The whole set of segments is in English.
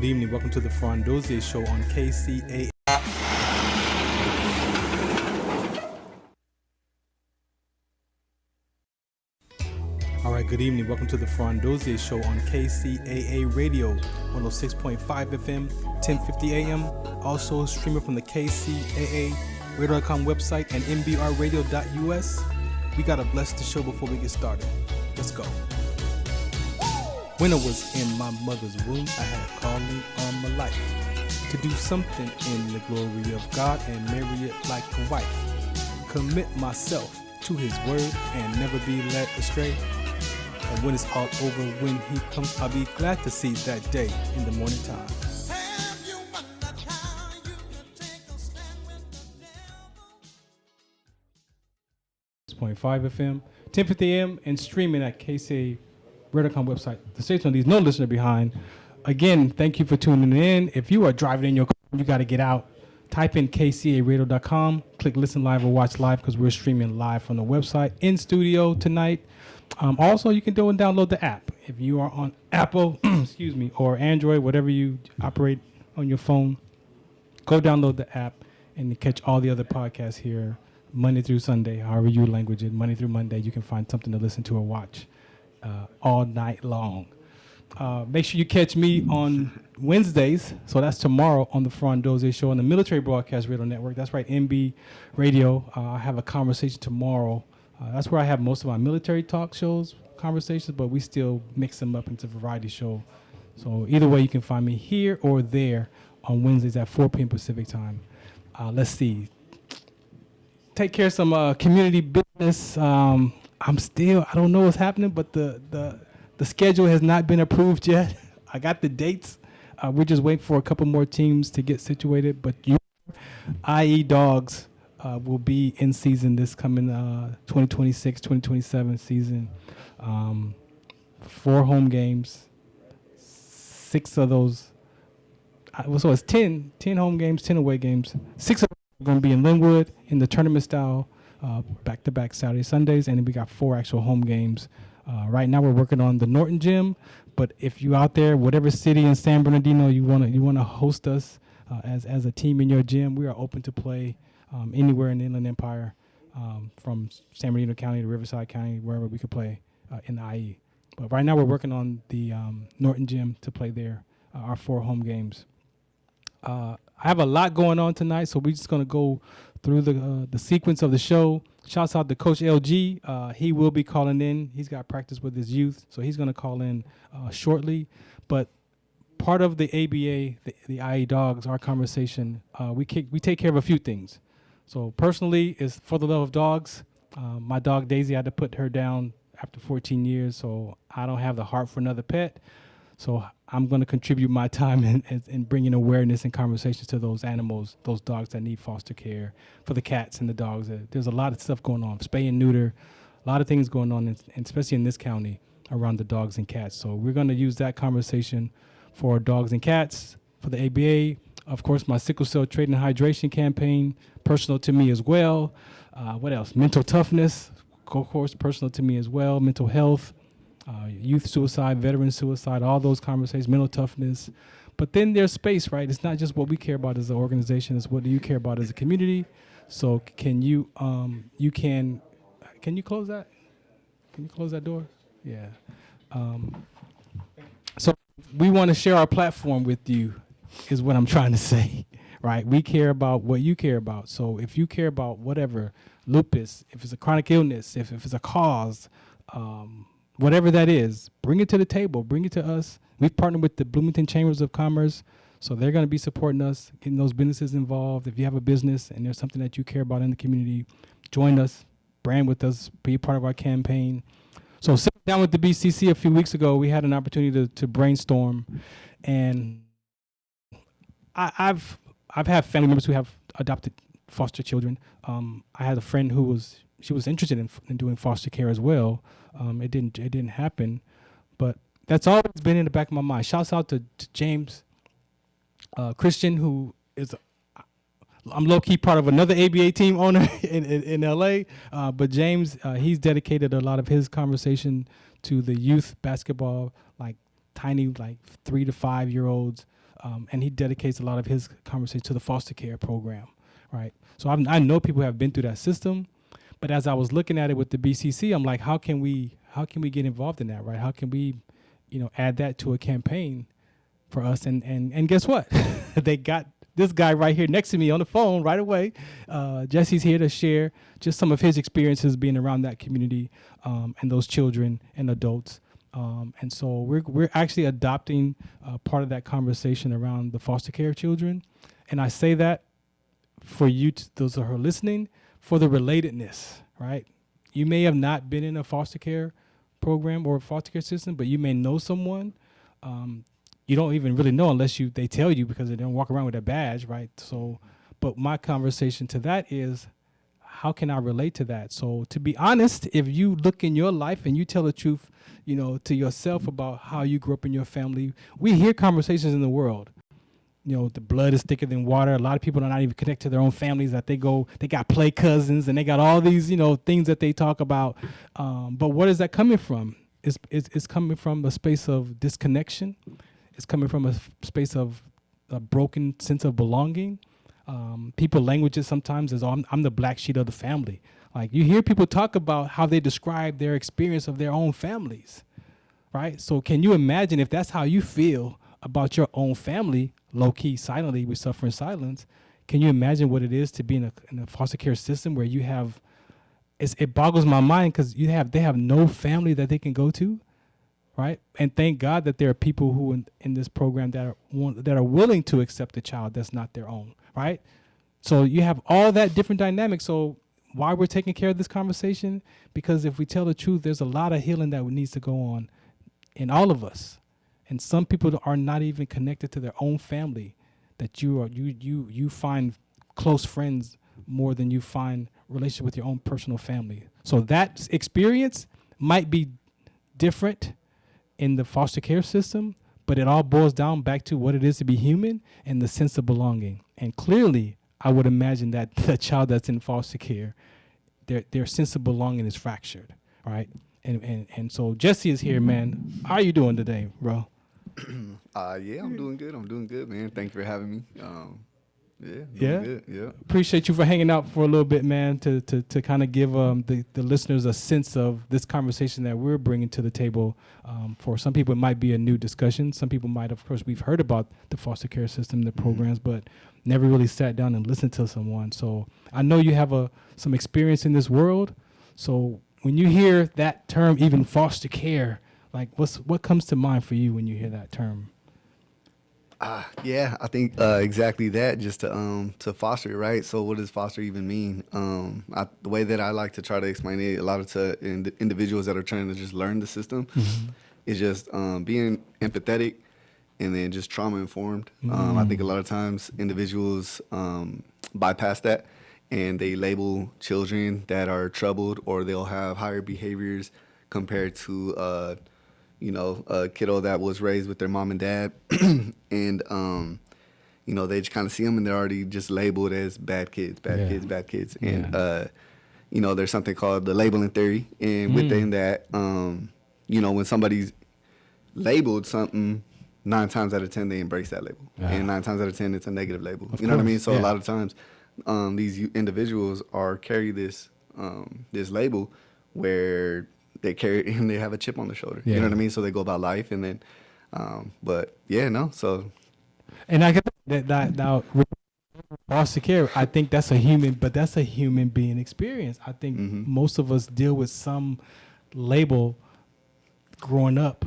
Good evening. Welcome to the Farron Dozier show on KCA. All right, good evening. Welcome to the Farron Dozier show on KCAA Radio, 106.5 FM, 1050 AM. Also streaming from the KCAA Radio.com website and mbrradio.us. We got to bless the show before we get started. Let's go. When I was in my mother's womb, I had a calling on my life to do something in the glory of God and marry it like a wife. Commit myself to his word and never be led astray. And when it's all over, when he comes, I'll be glad to see that day in the morning time. 6.5 FM, 1050 AM, and streaming at KCA Radio.com website. The station leaves no listener behind. Again, thank you for tuning in. If you are driving in your car, you got to get out. Type in kcaradio.com, click listen live or watch live because we're streaming live from the website in studio tonight. Also, you can go and download the app. If you are on Apple, excuse me, or Android, whatever you operate on your phone, go download the app and catch all the other podcasts here Monday through Sunday, however you language it. Monday through Monday, you can find something to listen to or watch all night long. Make sure you catch me on Wednesdays, so that's tomorrow on the Farron Dozier Show on the Military Broadcast Radio Network. That's right, MB Radio. I have a conversation tomorrow. That's where I have most of my military talk shows, conversations, but we still mix them up into a variety show. So either way, you can find me here or there on Wednesdays at 4 p.m. Pacific time. Let's see. Take care of some community business. I don't know what's happening, but the schedule has not been approved yet. I got the dates. We're just waiting for a couple more teams to get situated. But IE Dogs will be in season this coming 2026, 2027 season. 4 home games. 6 of those. So it's 10 home games, 10 away games. 6 of them are going to be in Linwood in the tournament style. Back-to-back Saturday, Sundays, and then we got 4 actual home games. Right now we're working on the Norton Gym, but if you out there, whatever city in San Bernardino you wanna host us as a team in your gym, we are open to play anywhere in the Inland Empire, from San Bernardino County to Riverside County, wherever we could play in the IE. But right now we're working on the Norton Gym to play there, our 4 home games. I have a lot going on tonight, so we're just going to go through the sequence of the show. Shouts out to Coach LG. He will be calling in. He's got practice with his youth, so he's going to call in shortly. But part of the ABA, the IE Dogs, our conversation, we take care of a few things. So personally, is for the love of dogs. My dog Daisy, I had to put her down after 14 years, so I don't have the heart for another pet. So I'm going to contribute my time in bringing awareness and conversations to those animals, those dogs that need foster care, for the cats and the dogs. There's a lot of stuff going on, spay and neuter, a lot of things going on, and especially in this county around the dogs and cats. So we're going to use that conversation for dogs and cats, for the ABA, of course, my sickle cell trait and hydration campaign, personal to me as well. What else? Mental toughness, of course, personal to me as well. Mental health. Youth suicide, veteran suicide, all those conversations, mental toughness. But then there's space, right? It's not just what we care about as an organization, it's what do you care about as a community. So can you close that? Can you close that door? Yeah. So we want to share our platform with you is what I'm trying to say, right? We care about what you care about. So if you care about whatever, lupus, if it's a chronic illness, if it's a cause, whatever that is, bring it to the table. Bring it to us. We've partnered with the Bloomington Chambers of Commerce, so they're going to be supporting us, getting those businesses involved. If you have a business and there's something that you care about in the community, join us, brand with us, be a part of our campaign. So sitting down with the BCC a few weeks ago, we had an opportunity to brainstorm, and I've had family members who have adopted foster children. I had a friend who was interested in doing foster care as well. It didn't happen, but that's always been in the back of my mind. Shouts out to James Christian, who is I'm low key part of another ABA team owner in LA. But James, he's dedicated a lot of his conversation to the youth basketball, like tiny, like 3 to 5 year olds and he dedicates a lot of his conversation to the foster care program, right? So I know people have been through that system, but as I was looking at it with the BCC, I'm like, how can we get involved in that, right? How can we, add that to a campaign for us? And guess what? They got this guy right here next to me on the phone right away. Jesse's here to share just some of his experiences being around that community and those children and adults. And so we're actually adopting part of that conversation around the foster care children. And I say that for you, those who are listening, for the relatedness, right? You may have not been in a foster care program or a foster care system, but you may know someone. You don't even really know unless they tell you, because they don't walk around with a badge, right? So, but my conversation to that is, how can I relate to that? So to be honest, if you look in your life and you tell the truth, to yourself about how you grew up in your family, we hear conversations in the world. The blood is thicker than water. A lot of people are not even connected to their own families, that they got play cousins and they got all these, things that they talk about. But what is that coming from? It's coming from a space of disconnection. It's coming from a space of a broken sense of belonging. People languages sometimes is, I'm the black sheep of the family. Like, you hear people talk about how they describe their experience of their own families, right? So can you imagine if that's how you feel about your own family, low-key, silently, we suffer in silence? Can you imagine what it is to be in a foster care system where you have, it boggles my mind, because they have no family that they can go to, right? And thank God that there are people who in this program that are willing to accept a child that's not their own, right? So you have all that different dynamic. So why we're taking care of this conversation? Because if we tell the truth, there's a lot of healing that needs to go on in all of us. And some people are not even connected to their own family, that you find close friends more than you find relationship with your own personal family. So that experience might be different in the foster care system, but it all boils down back to what it is to be human and the sense of belonging. And clearly, I would imagine that the child that's in foster care, their sense of belonging is fractured, right? And so Jesse is here, man. How are you doing today, bro? Yeah, I'm doing good. I'm doing good, man. Thank you for having me. Doing good. Yeah. Appreciate you for hanging out for a little bit, man, to kind of give the listeners a sense of this conversation that we're bringing to the table. For some people, it might be a new discussion. Some people might, of course, we've heard about the foster care system, the programs, but never really sat down and listened to someone. So I know you have some experience in this world. So when you hear that term, even foster care, like what comes to mind for you when you hear that term? Yeah, I think exactly that. Just to foster, right? So, what does foster even mean? The way that I like to try to explain it, a lot of to individuals that are trying to just learn the system, is just being empathetic and then just trauma informed. I think a lot of times individuals bypass that and they label children that are troubled, or they'll have higher behaviors compared to a kiddo that was raised with their mom and dad, and they just kind of see them and they're already just labeled as bad kids. And there's something called the labeling theory, and within that, when somebody's labeled something, 9 times out of 10 they embrace that label, and 9 times out of 10 it's a negative label. You know what I mean? So a lot of times, these individuals carry this label where they carry it and they have a chip on their shoulder. You know what I mean? So they go about life, and then, so. And I get that now, foster care, I think that's a human being experience. I think most of us deal with some label growing up.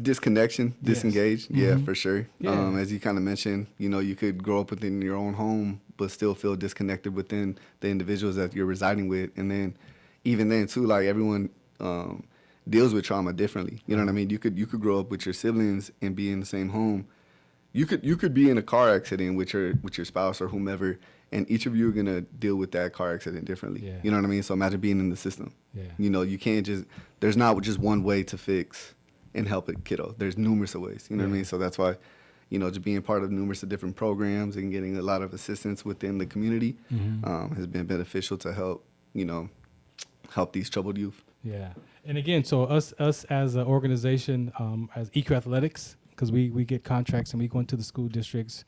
Disconnection, disengaged, for sure. As you kind of mentioned, you could grow up within your own home, but still feel disconnected within the individuals that you're residing with. And then, even then too, like, everyone deals with trauma differently. You know what I mean? You could grow up with your siblings and be in the same home. You could be in a car accident with your spouse or whomever, and each of you are gonna deal with that car accident differently. Yeah. You know what I mean? So imagine being in the system. Yeah. You can't there's not just one way to fix and help a kiddo. There's numerous ways. You know what I mean? So that's why, just being part of numerous of different programs and getting a lot of assistance within the community has been beneficial to help these troubled youth. Yeah. And again, so us as an organization, as EQ Athletics, because we get contracts and we go into the school districts,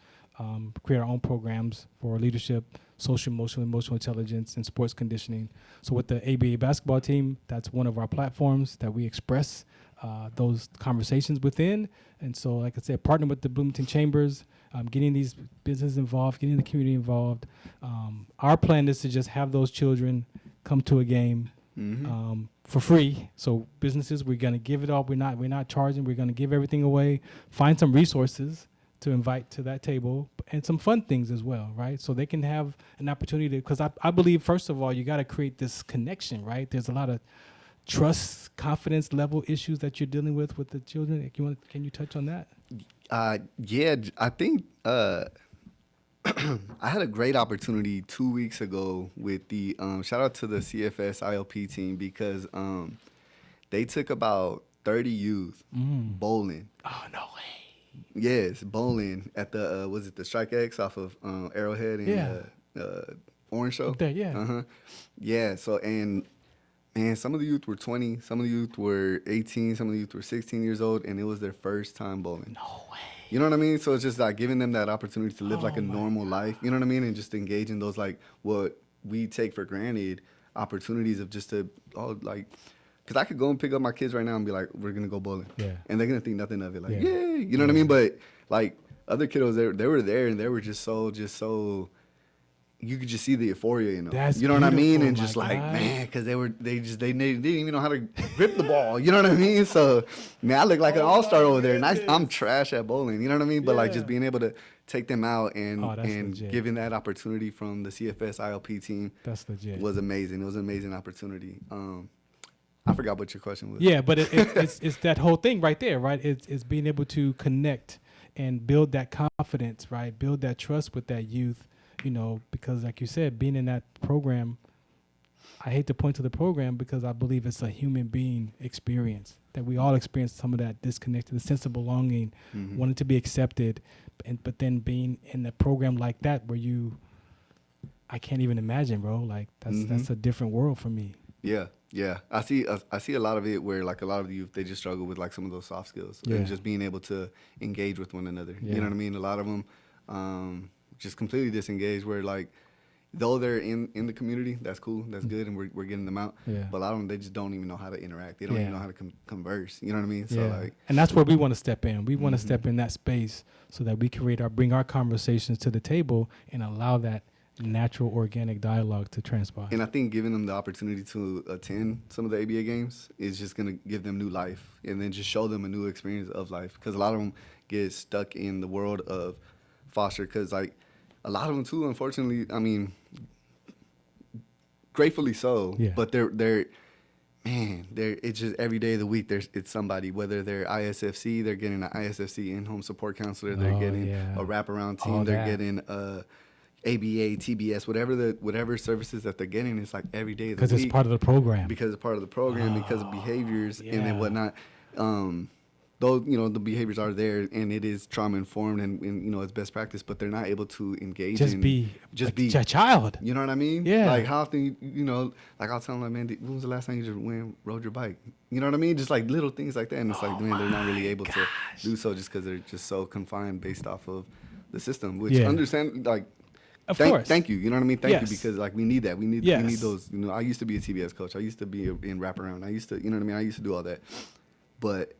create our own programs for leadership, social, emotional intelligence, and sports conditioning. So with the ABA basketball team, that's one of our platforms that we express those conversations within. And so, like I said, partner with the Bloomington Chambers, getting these businesses involved, getting the community involved. Our plan is to just have those children come to a game for free. So businesses, we're going to give it all. We're not charging. We're going to give everything away. Find some resources to invite to that table, and some fun things as well, right? So they can have an opportunity to, because I believe, first of all, you got to create this connection, right? There's a lot of trust, confidence level issues that you're dealing with the children. Can you touch on that? Yeah, I think I had a great opportunity 2 weeks ago with the shout out to the CFS ILP team, because they took about 30 youth bowling. Oh, no way. Yes, bowling at the was it the Strike X off of Arrowhead and Orange Show? There, yeah. Yeah. So and some of the youth were 20, some of the youth were 18, some of the youth were 16 years old, and it was their first time bowling. No way. You know what I mean? So it's just like giving them that opportunity to live like a normal life. You know what I mean? And just engage in those like what we take for granted opportunities of just to because I could go and pick up my kids right now and be like, we're gonna go bowling, and they're gonna think nothing of it, like, yay, you know what I mean? But like other kiddos, they were there and they were just so. You could just see the euphoria in them. That's you know what I mean? And my just like, God. man, because they didn't even know how to grip the ball. You know what I mean? So, man, I look like an all-star over there, and I'm trash at bowling. You know what I mean? But like just being able to take them out and giving that opportunity from the CFS ILP team, that's legit. Was amazing. It was an amazing opportunity. I forgot what your question was. Yeah, but it's that whole thing right there, right? It's being able to connect and build that confidence, right? Build that trust with that youth. You know, because like you said, being in that program, I hate to point to the program because I believe it's a human being experience that we all experience some of that disconnected, the sense of belonging, wanting to be accepted, but then being in a program like that where I can't even imagine, bro. Like that's a different world for me. Yeah. I see a lot of it where like a lot of the youth, they just struggle with like some of those soft skills and just being able to engage with one another. You know what I mean? A lot of them just completely disengaged, where like though they're in the community, that's cool, that's good, and we're getting them out. But a lot of them, they just don't even know how to interact. They don't even know how to converse. You know what I mean? So like, and that's where we want to step in. We want to step in that space so that we bring our conversations to the table and allow that natural, organic dialogue to transpire. And I think giving them the opportunity to attend some of the ABA games is just going to give them new life, and then just show them a new experience of life, because a lot of them get stuck in the world of foster, because like a lot of them too, unfortunately, I mean, gratefully so, but it's just every day of the week it's somebody, whether they're ISFC, they're getting an ISFC in-home support counselor, they're getting a wraparound team, they're getting ABA, TBS, whatever services that they're getting. It's like every day of the week. Because it's part of the program. Because it's part of the program, because of behaviors and then whatnot. Though, you know, the behaviors are there and it is trauma informed and you know, it's best practice, but they're not able to engage. Just be a child. You know what I mean? Yeah. Like how often, you know, like I'll tell them, like, man, when was the last time you just rode your bike? You know what I mean? Just like little things like that. And it's like, man, they're not really able to do so just because they're just so confined based off of the system, which understand, like, of course. Thank you. You know what I mean? Thank you, because like we need that. We need those. You know, I used to be a TBS coach. I used to be in wraparound. I used to, you know what I mean? I used to do all that, but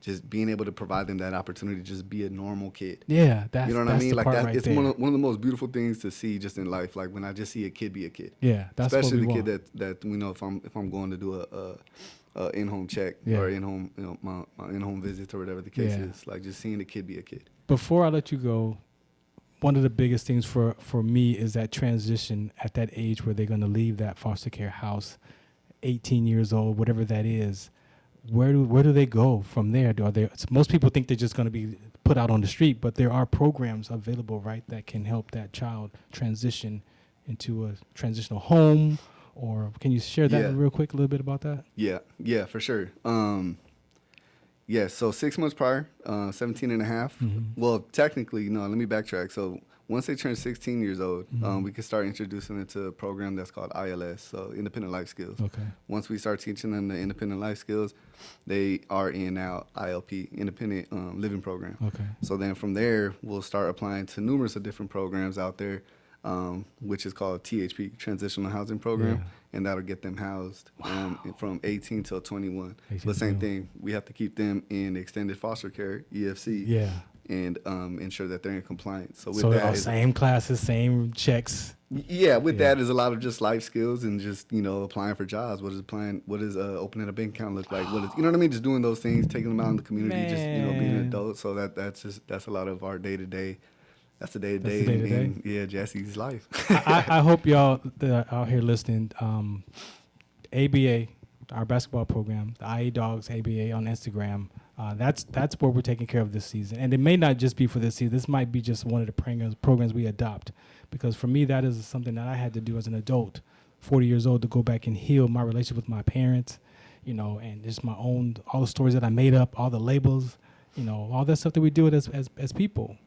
just being able to provide them that opportunity to just be a normal kid. Yeah, that's, you know what I mean? Like that, right it's there. one of the most beautiful things to see just in life. Like when I just see a kid be a kid. Yeah, that's especially what we the want. kid that we know if I'm going to do a in-home check or in-home, you know, my in-home visits or whatever the case is. Like just seeing the kid be a kid. Before I let you go, one of the biggest things for me is that transition at that age where they're going to leave that foster care house, 18 years old, whatever that is. Where do they go from there? Most people think they're just going to be put out on the street, but there are programs available, right, that can help that child transition into a transitional home. Or can you share that real quick, a little bit about that? Yeah, for sure. Yes, so 6 months prior, 17 and a half. Well, technically, no, let me backtrack. So once they turn 16 years old, we can start introducing them to a program that's called ILS, so Independent Life Skills. Okay. Once we start teaching them the independent life skills, they are in now ILP, Independent Living Program. Okay. So then from there, we'll start applying to numerous of different programs out there, which is called THP, Transitional Housing Program, Yeah. and that'll get them housed from 18 till 21. 18 But same till- thing, we have to keep them in extended foster care, EFC, Yeah. and ensure that they're in compliance. So with So that, same classes, same checks. that is a lot of just life skills and just applying for jobs. What is opening a bank account look like? What is what I mean? Just doing those things, taking them out in the community, just being an Man. adult. So that's a lot of our day to day. That's the day to That's day the day-to-day? in Jesse's life. I hope y'all that are out here listening, ABA, our basketball program, the IE Dogs ABA on Instagram. That's where we're taking care of this season, and it may not just be for this season. This might be just one of the programs we adopt, because for me that is something that I had to do as an adult, 40 years old, to go back and heal my relationship with my parents, and just my own, all the stories that I made up, all the labels, all that stuff that we do it as people.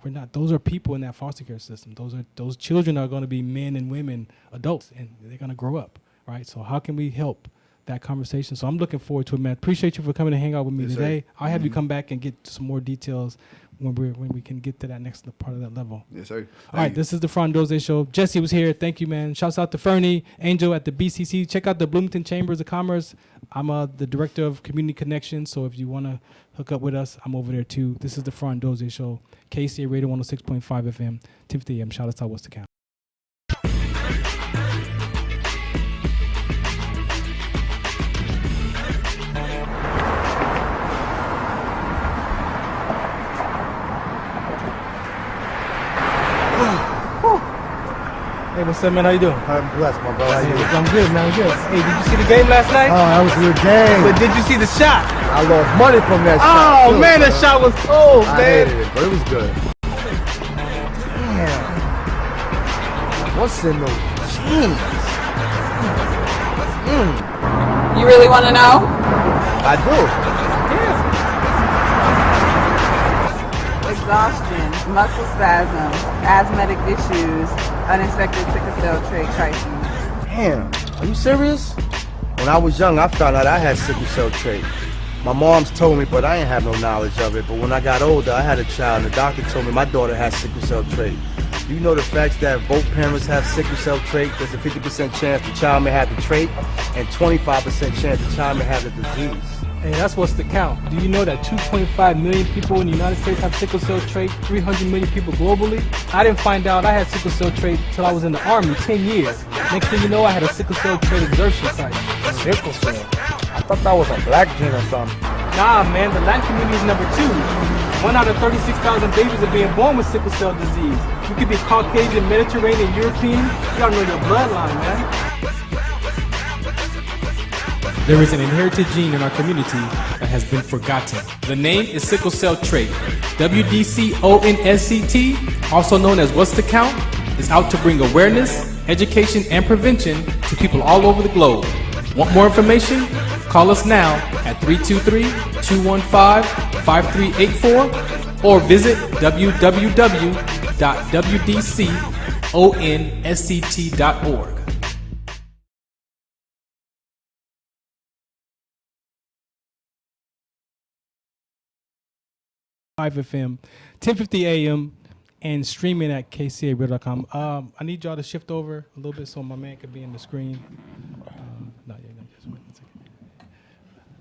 We're not. Those are people in that foster care system. Those children are going to be men and women, adults, and they're going to grow up, right? So how can we help that conversation? So I'm looking forward to it, man. Appreciate you for coming to hang out with me Yes, today. sir. I'll have you come back and get some more details when we can get to that next part of that level. Yes, sir. All right, this is the Farron Dozier Show. Jesse was here. Thank you, man. Shouts out to Fernie, Angel at the BCC. Check out the Bloomington Chambers of Commerce. I'm the director of Community Connections, so if you want to hook up with us, I'm over there too. This is the Farron Dozier Show. KCA Radio 106.5 FM, 1050 AM. Shout out to What's the Count. Hey, what's up, man? How you doing? I'm blessed, my brother. How you doing? I'm good, man. I'm good. Hey, did you see the game last night? Oh, that was a good game. But did you see the shot? I lost money from that shot. Oh, too, man, that bro. shot was cold, I man. hated it, but it was good. Damn. What's in those jeans? You really want to know? I do. Exhaustion, muscle spasms, asthmatic issues, unexpected sickle cell trait crises. Damn. Are you serious? When I was young, I found out I had sickle cell trait. My mom's told me, but I ain't have no knowledge of it. But when I got older, I had a child, and the doctor told me my daughter has sickle cell trait. Do you know the fact that both parents have sickle cell trait? There's a 50% chance the child may have the trait, and 25% chance the child may have the disease. Hey, that's what's the count. Do you know that 2.5 million people in the United States have sickle cell trait, 300 million people globally? I didn't find out I had sickle cell trait until I was in the Army, 10 years. Next thing you know, I had a sickle cell trait exertion site. Sickle cell? I thought that was a black gene or something. Nah, man, the Latin community is number 2. 1 out of 36,000 babies are being born with sickle cell disease. You could be Caucasian, Mediterranean, European. You gotta know your bloodline, man. There is an inherited gene in our community that has been forgotten. The name is sickle cell trait. WDCONSCT, also known as What's the Count, is out to bring awareness, education, and prevention to people all over the globe. Want more information? Call us now at 323-215-5384 or visit www.wdconsct.org. FM, 1050 AM, and streaming at kcaradio.com. I need y'all to shift over a little bit so my man could be in the screen. Not yet, just wait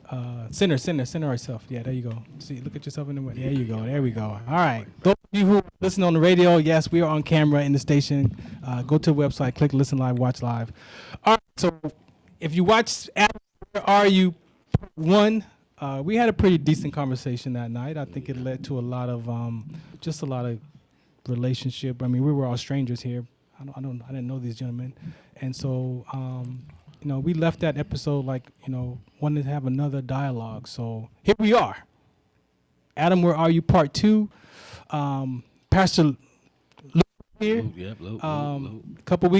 a second. Center yourself. Yeah, there you go. See, look at yourself in the window. There you go. There we go. All right. Those of you who listen on the radio, yes, we are on camera in the station. Go to the website, click listen live, watch live. All right. So if you watch Where Are You Part 1, we had a pretty decent conversation that night. I think it led to a lot of just a lot of relationship. I mean, we were all strangers here. I didn't know these gentlemen, and so we left that episode like wanted to have another dialogue. So here we are. Adam, Where Are You Part 2? Pastor Luke here. A couple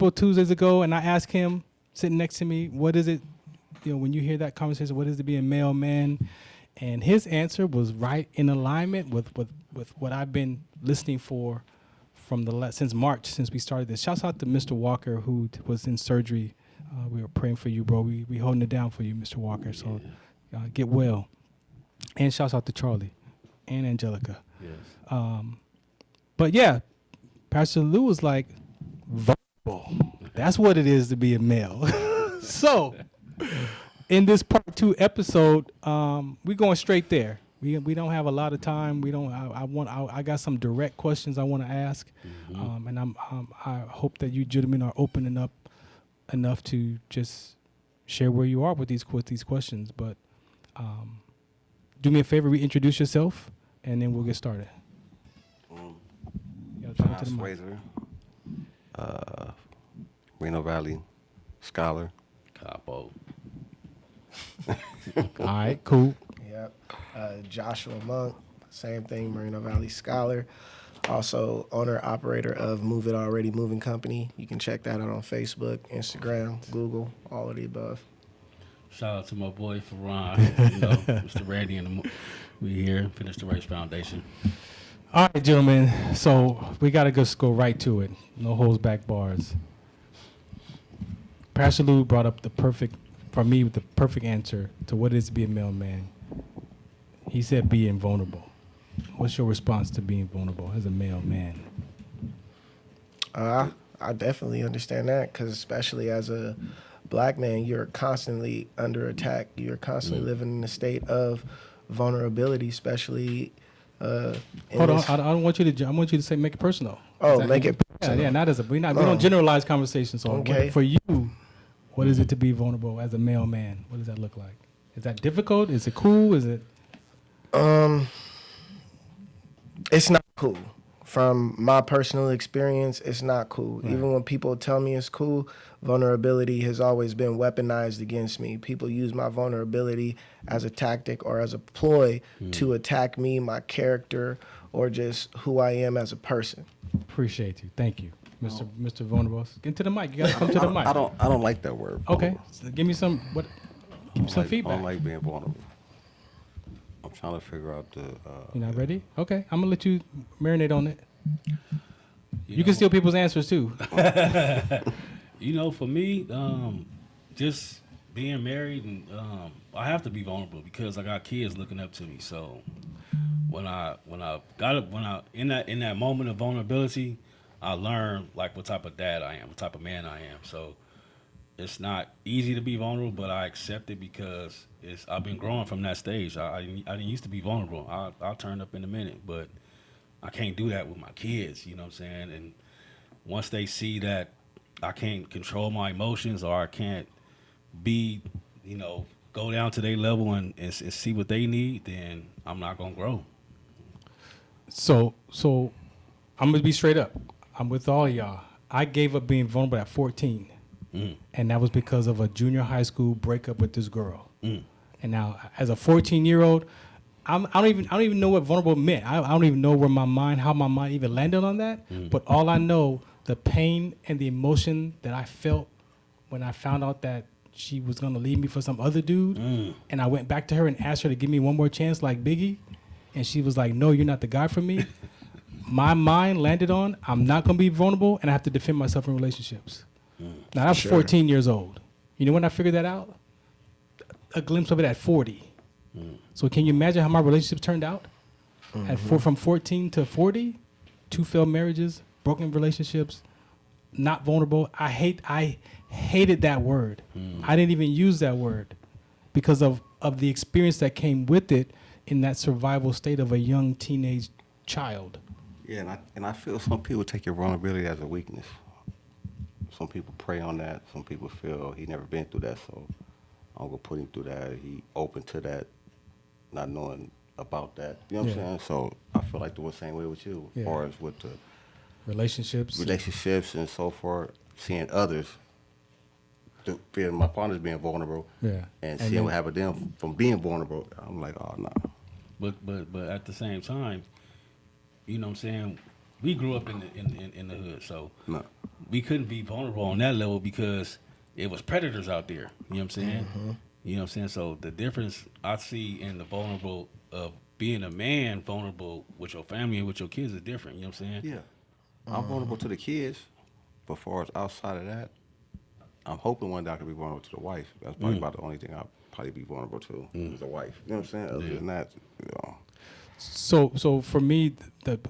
of Tuesdays ago, and I asked him, sitting next to me, what is it? When you hear that conversation, what is it being male, man? And his answer was right in alignment with what I've been listening for from since March, since we started this. Shouts out to Mr. Walker, who was in surgery. We were praying for you, bro. We holding it down for you, Mr. Walker. So get well. And shouts out to Charlie and Angelica. Yes. But yeah, Pastor Lou was like, vulnerable. That's what it is to be a male. So in this part 2 episode, we're going straight there. We don't have a lot of time. We don't. I got some direct questions I want to ask, and I hope that you gentlemen are opening up enough to just share where you are with these questions. But do me a favor, reintroduce yourself, and then we'll get started. Josh Wazer, Reno Valley scholar. Capo. All right, cool. Yep. Joshua Monk, same thing, Moreno Valley scholar. Also owner operator of Move It Already Moving Company. You can check that out on Facebook, Instagram, Google, all of the above. Shout out to my boy Farron, Mr. Randy, and we here, Finish the Race Foundation. All right, gentlemen. So we gotta just go right to it. No holds back bars. Pastor Lou brought up the perfect answer to what it is to be a male man. He said being vulnerable. What's your response to being vulnerable as a male man? I definitely understand that, because especially as a black man, you're constantly under attack. You're constantly living in a state of vulnerability, especially. Hold on, I don't want you to. I want you to say make it personal. Oh, make it personal. Yeah, not as a. We don't generalize conversations. So Okay. For you, what is it to be vulnerable as a male man? What does that look like? Is that difficult? Is it cool? Is it? It's not cool. From my personal experience, it's not cool. Right. Even when people tell me it's cool, vulnerability has always been weaponized against me. People use my vulnerability as a tactic or as a ploy to attack me, my character, or just who I am as a person. Appreciate you. Thank you, Mr. Vulnerable. Get to the mic. You gotta come to the mic. I don't like that word. Okay, so give me some feedback. I don't like being vulnerable. I'm trying to figure out the. You're not ready? Okay, I'm gonna let you marinate on it. You can steal people's answers too. For me, just being married, and I have to be vulnerable because I got kids looking up to me. So when I in that moment of vulnerability, I learned like what type of dad I am, what type of man I am. So it's not easy to be vulnerable, but I accept it because I've been growing from that stage. I didn't used to be vulnerable. I'll turn up in a minute, but I can't do that with my kids, you know what I'm saying? And once they see that I can't control my emotions or I can't be, go down to their level and see what they need, then I'm not going to grow. So I'm going to be straight up. I'm with all y'all. I gave up being vulnerable at 14. And that was because of a junior high school breakup with this girl. And now, as a 14-year-old, I don't even know what vulnerable meant. I don't even know how my mind even landed on that. But all I know, the pain and the emotion that I felt when I found out that she was gonna leave me for some other dude, and I went back to her and asked her to give me one more chance, like Biggie, and she was like, "No, you're not the guy for me." My mind landed on, I'm not gonna be vulnerable, and I have to defend myself in relationships. Now, I was 14 years old. You know when I figured that out? A glimpse of it at 40. So can you imagine how my relationships turned out? From 14 to 40, 2 failed marriages, broken relationships, not vulnerable. I hated that word. I didn't even use that word because of the experience that came with it in that survival state of a young teenage child. Yeah, and I feel some people take your vulnerability as a weakness. Some people prey on that. Some people feel he never been through that, so I'm gonna put him through that. He open to that, not knowing about that. You know what I'm saying? So I feel like the same way with you, as far as with the relationships and so forth. Seeing others, feeling my partners being vulnerable, and seeing what happened to them from being vulnerable. I'm like, oh no. But at the same time, you know what I'm saying? We grew up in the hood, so we couldn't be vulnerable on that level because it was predators out there. You know what I'm saying? You know what I'm saying? So the difference I see in the vulnerable of being a man vulnerable with your family and with your kids is different. You know what I'm saying? Yeah. I'm vulnerable to the kids, but far as outside of that, I'm hoping one day I can be vulnerable to the wife. That's probably about the only thing I'll probably be vulnerable to is the wife. You know what I'm saying? Other than that, So for me,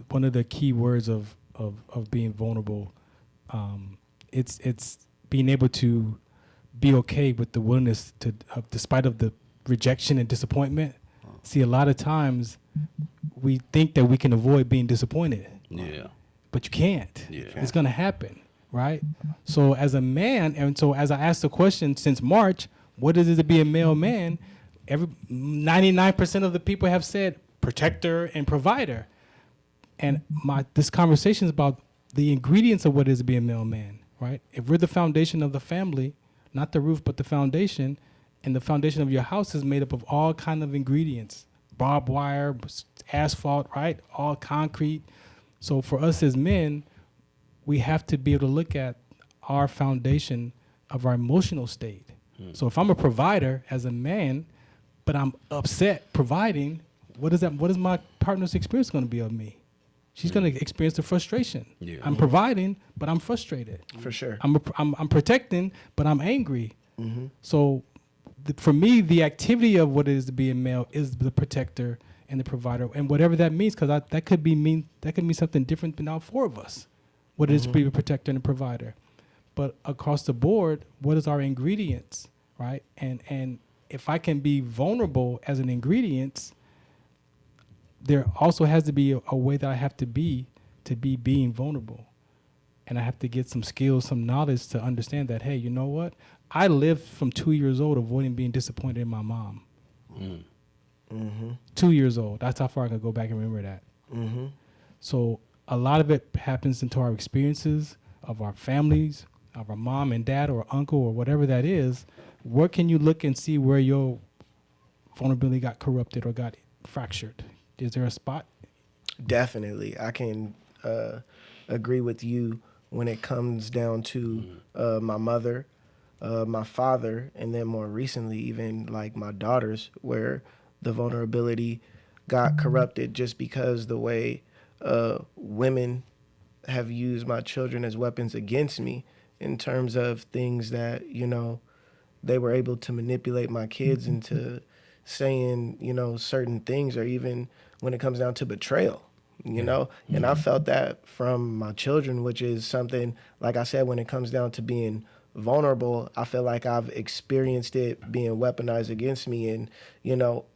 one of the key words of being vulnerable, it's being able to be okay with the willingness to, despite of the rejection and disappointment. See, a lot of times we think that we can avoid being disappointed. Yeah. But you can't. Yeah. It's going to happen, right? So as a man, and so as I asked the question since March, what is it to be a male man? 99% of the people have said protector and provider. And this conversation is about the ingredients of what it is to be a male man, right? If we're the foundation of the family, not the roof, but the foundation, and the foundation of your house is made up of all kind of ingredients, barbed wire, asphalt, right? All concrete. So for us as men, we have to be able to look at our foundation of our emotional state. So if I'm a provider as a man, but I'm upset providing, what is my partner's experience going to be of me? She's going to experience the frustration. Yeah. I'm providing, but I'm frustrated. For sure. I'm protecting, but I'm angry. So for me, the activity of what it is to be a male is the protector and the provider, and whatever that means, because that could mean something different than all four of us. What it is to be a protector and a provider, but across the board, what is our ingredients, right? And if I can be vulnerable as an ingredient, there also has to be a way that I have to be being vulnerable, and I have to get some skills, some knowledge to understand that, hey, you know what? I lived from 2 years old avoiding being disappointed in my mom. 2 years old. That's how far I can go back and remember that. So a lot of it happens into our experiences of our families, of our mom and dad or uncle or whatever that is. Where can you look and see where your vulnerability got corrupted or got fractured? Is there a spot? Definitely. I can agree with you when it comes down to my mother, my father, and then more recently, even like my daughters, where the vulnerability got corrupted just because the way women have used my children as weapons against me in terms of things that, they were able to manipulate my kids into saying, certain things, or even when it comes down to betrayal, and I felt that from my children, which is something, like I said, when it comes down to being vulnerable, I feel like I've experienced it being weaponized against me, and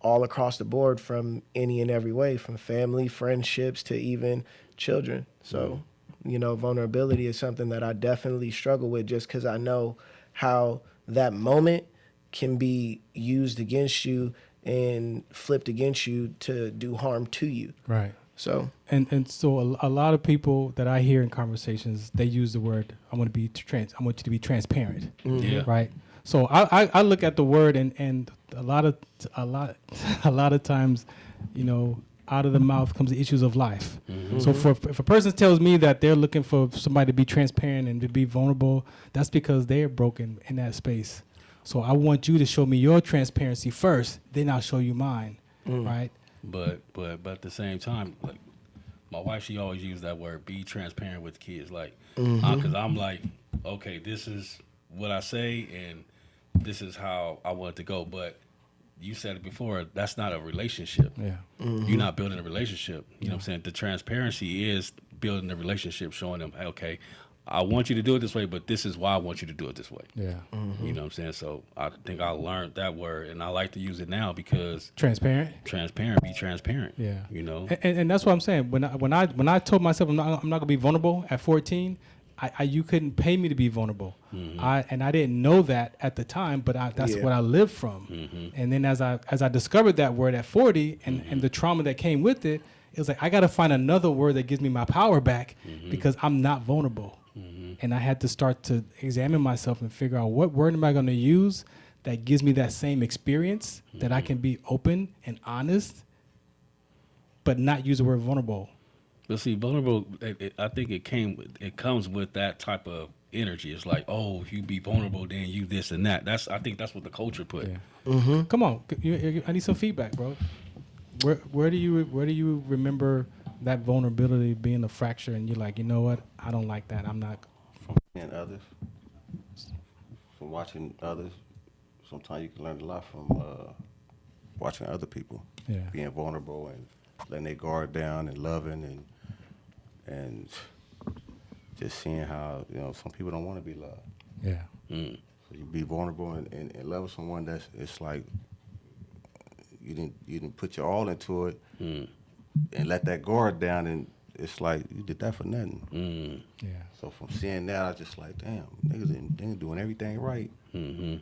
all across the board, from any and every way, from family, friendships, to even children. So vulnerability is something that I definitely struggle with, just because I know how that moment can be used against you and flipped against you to do harm to you. Right. So so a lot of people that I hear in conversations, they use the word, I want you to be transparent. Yeah. Right. So I look at the word, and a lot of times, out of the mouth comes the issues of life. So if a person tells me that they're looking for somebody to be transparent and to be vulnerable, that's because they're broken in that space. So I want you to show me your transparency first, then I'll show you mine. Right. But at the same time, like my wife, she always used that word, be transparent with kids. Like, because I'm like, okay, this is what I say, and this is how I want it to go. But you said it before, that's not a relationship. Yeah. You're not building a relationship. You know what I'm saying? The transparency is building the relationship, showing them, hey, okay, I want you to do it this way, but this is why I want you to do it this way. Yeah. You know what I'm saying? So I think I learned that word, and I like to use it now because Transparent. be transparent. Yeah. And that's what I'm saying. When I told myself I'm not gonna be vulnerable at 14, you couldn't pay me to be vulnerable. I didn't know that at the time, but that's what I lived from. And then as I discovered that word at 40 and the trauma that came with it, it was like I got to find another word that gives me my power back because I'm not vulnerable. And I had to start to examine myself and figure out what word am I going to use that gives me that same experience that I can be open and honest, but not use the word vulnerable. But see, vulnerable, I think it comes with that type of energy. It's like, oh, if you be vulnerable, then you this and that. I think that's what the culture put. Yeah. Come on, I need some feedback, bro. Where do you remember that vulnerability being a fracture, and you're like, you know what, I don't like that. I'm not. From seeing others, from watching others. Sometimes you can learn a lot from watching other people. Yeah. Being vulnerable and letting their guard down and loving and just seeing how, you know, some people don't want to be loved. Yeah. Mm. So you be vulnerable and love someone that's, it's like you didn't put your all into it and let that guard down, and it's like you did that for nothing. Mm. Yeah. So from seeing that, I just like, damn, niggas ain't doing everything right. Mm-hmm.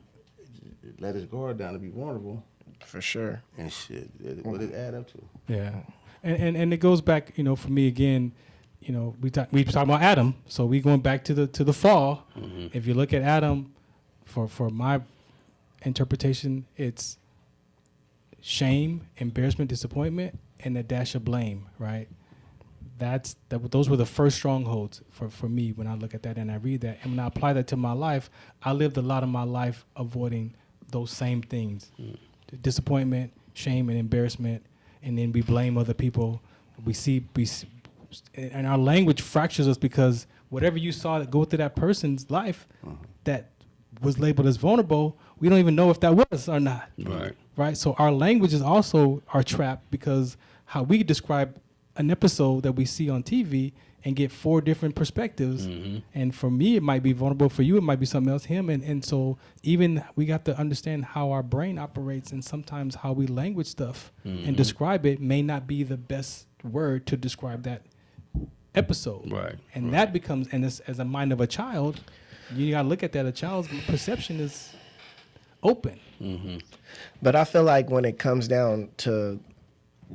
Let his guard down to be vulnerable. For sure. And shit, what it add up to? Yeah. And it goes back, you know, for me again, you know, we talking about Adam, so we going back to the fall. Mm-hmm. If you look at Adam, for my interpretation, it's shame, embarrassment, disappointment, and a dash of blame, right? Those were the first strongholds for me when I look at that and I read that. And when I apply that to my life, I lived a lot of my life avoiding those same things. Disappointment, shame, and embarrassment, and then we blame other people. And our language fractures us because whatever you saw that go through that person's life that was labeled as vulnerable, we don't even know if that was or not. Right. So our language is also our trap, because how we describe an episode that we see on TV and get 4 different perspectives. And for me, it might be vulnerable. For you, it might be something else, him. And so even we got to understand how our brain operates, and sometimes how we language stuff and describe it may not be the best word to describe that episode. Right. And that becomes, and as a mind of a child, you got to look at that. A child's perception is open. But I feel like when it comes down to,